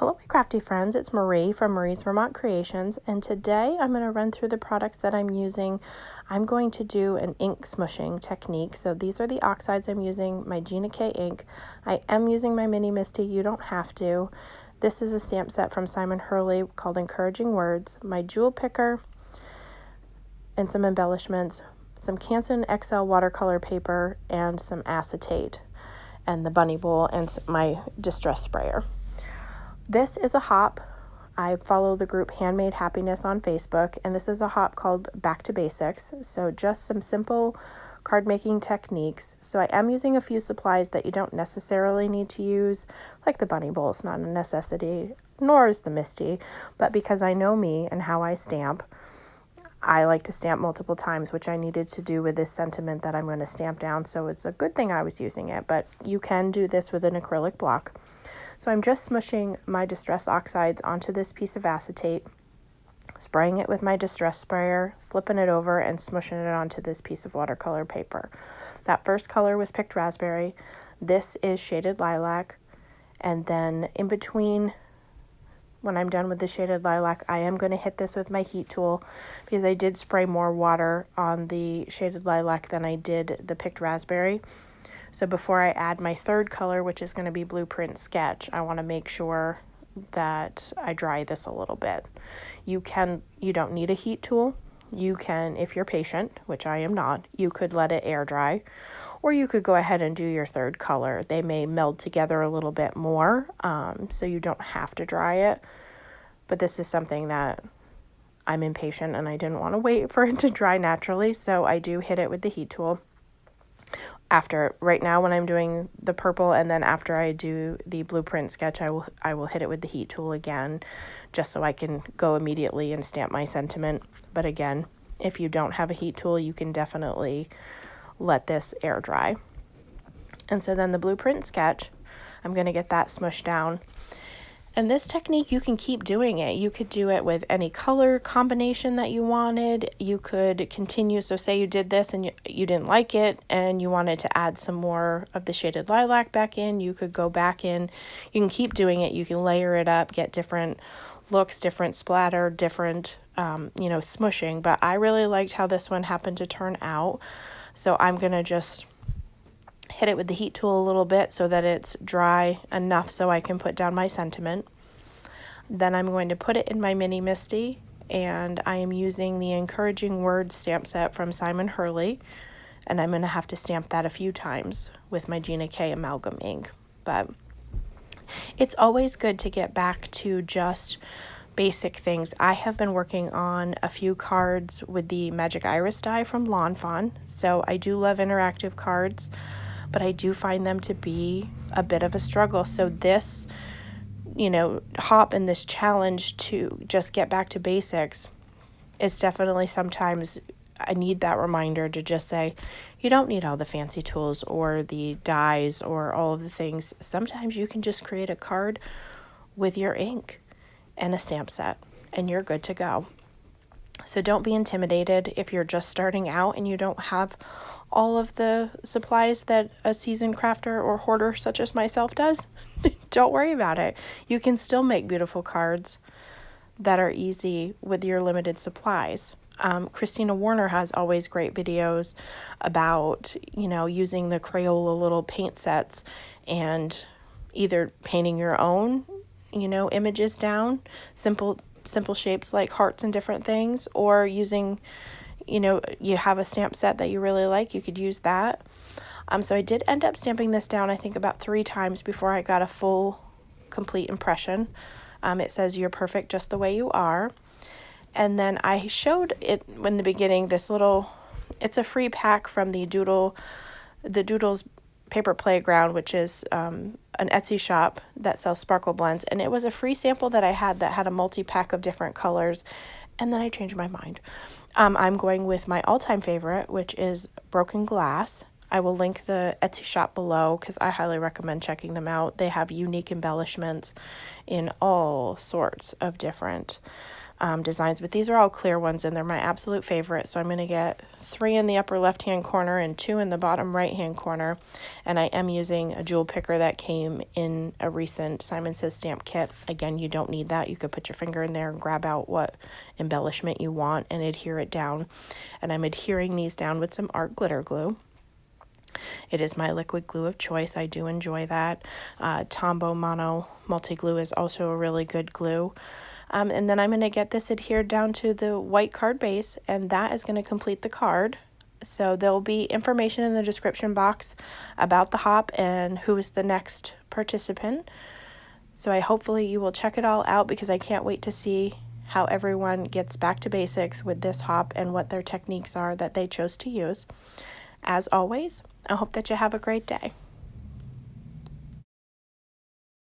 Hello my crafty friends, it's Marie from Marie's Vermont Creations, and today I'm going to run through the products that I'm using. I'm going to do an ink smooshing technique. So these are the oxides I'm using, my Gina K ink. I am using my mini Misti, you don't have to. This is a stamp set from Simon Hurley called Encouraging Words, my jewel picker, and some embellishments, some Canson XL watercolor paper, and some acetate, and the bunny bowl, and my distress sprayer. This is a hop. I follow the group Handmade Happiness on Facebook, and this is a hop called Back to Basics. So just some simple card making techniques. So I am using a few supplies that you don't necessarily need to use, like the bunny bowl. It's not a necessity, nor is the Misti, but because I know me and how I stamp, I like to stamp multiple times, which I needed to do with this sentiment that I'm going to stamp down. So it's a good thing I was using it, but you can do this with an acrylic block. So I'm just smushing my distress oxides onto this piece of acetate, spraying it with my distress sprayer, flipping it over, and smushing it onto this piece of watercolor paper. That first color was picked raspberry. This is shaded lilac. And then in between, when I'm done with the shaded lilac, I am going to hit this with my heat tool because I did spray more water on the shaded lilac than I did the picked raspberry. So before I add my third color, which is going to be Blueprint Sketch, I want to make sure that I dry this a little bit. You don't need a heat tool. You can, if you're patient, which I am not, you could let it air dry, or you could go ahead and do your third color. They may meld together a little bit more, so you don't have to dry it. But this is something that I'm impatient and I didn't want to wait for it to dry naturally, so I do hit it with the heat tool. Right now when I'm doing the purple, and then after I do the Blueprint Sketch, I will hit it with the heat tool again, just so I can go immediately and stamp my sentiment. But again, if you don't have a heat tool, you can definitely let this air dry. And so then the Blueprint Sketch, I'm going to get that smushed down. And this technique, you can keep doing it. You could do it with any color combination that you wanted. You could continue. So say you did this and you didn't like it and you wanted to add some more of the shaded lilac back in. You could go back in. You can keep doing it. You can layer it up, get different looks, different splatter, different, smushing. But I really liked how this one happened to turn out. So I'm going to just hit it with the heat tool a little bit so that it's dry enough so I can put down my sentiment. Then I'm going to put it in my mini Misti, and I am using the Encouraging Words stamp set from Simon Hurley, and I'm going to have to stamp that a few times with my Gina K amalgam ink. But it's always good to get back to just basic things. I have been working on a few cards with the Magic Iris die from Lawn Fawn, so I do love interactive cards, but I do find them to be a bit of a struggle. So this, hop in this challenge to just get back to basics is definitely sometimes I need that reminder to just say, you don't need all the fancy tools or the dies or all of the things. Sometimes you can just create a card with your ink and a stamp set, and you're good to go. So don't be intimidated if you're just starting out and you don't have all of the supplies that a seasoned crafter or hoarder such as myself does. Don't worry about it. You can still make beautiful cards that are easy with your limited supplies. Christina Warner has always great videos about, using the Crayola little paint sets and either painting your own, images down, simple shapes like hearts and different things, or using, you have a stamp set that you really like, you could use that. So I did end up stamping this down, I think about 3 times before I got a full, complete impression. It says, "You're perfect just the way you are." And then I showed it in the beginning, it's a free pack from the Doodles Paper Playground, which is an Etsy shop that sells sparkle blends. And it was a free sample that I had that had a multi-pack of different colors. And then I changed my mind. I'm going with my all-time favorite, which is Broken Glass. I will link the Etsy shop below because I highly recommend checking them out. They have unique embellishments in all sorts of different designs, but these are all clear ones and they're my absolute favorite. So I'm going to get 3 in the upper left hand corner and 2 in the bottom right hand corner, and I am using a jewel picker that came in a recent Simon Says stamp kit. Again, you don't need that. You could put your finger in there and grab out what embellishment you want and adhere it down. And I'm adhering these down with some art glitter glue. It is my liquid glue of choice. I do enjoy that. Tombow Mono Multi Glue is also a really good glue. And then I'm going to get this adhered down to the white card base, and that is going to complete the card. So there'll be information in the description box about the hop and who is the next participant. So hopefully you will check it all out, because I can't wait to see how everyone gets back to basics with this hop and what their techniques are that they chose to use. As always, I hope that you have a great day.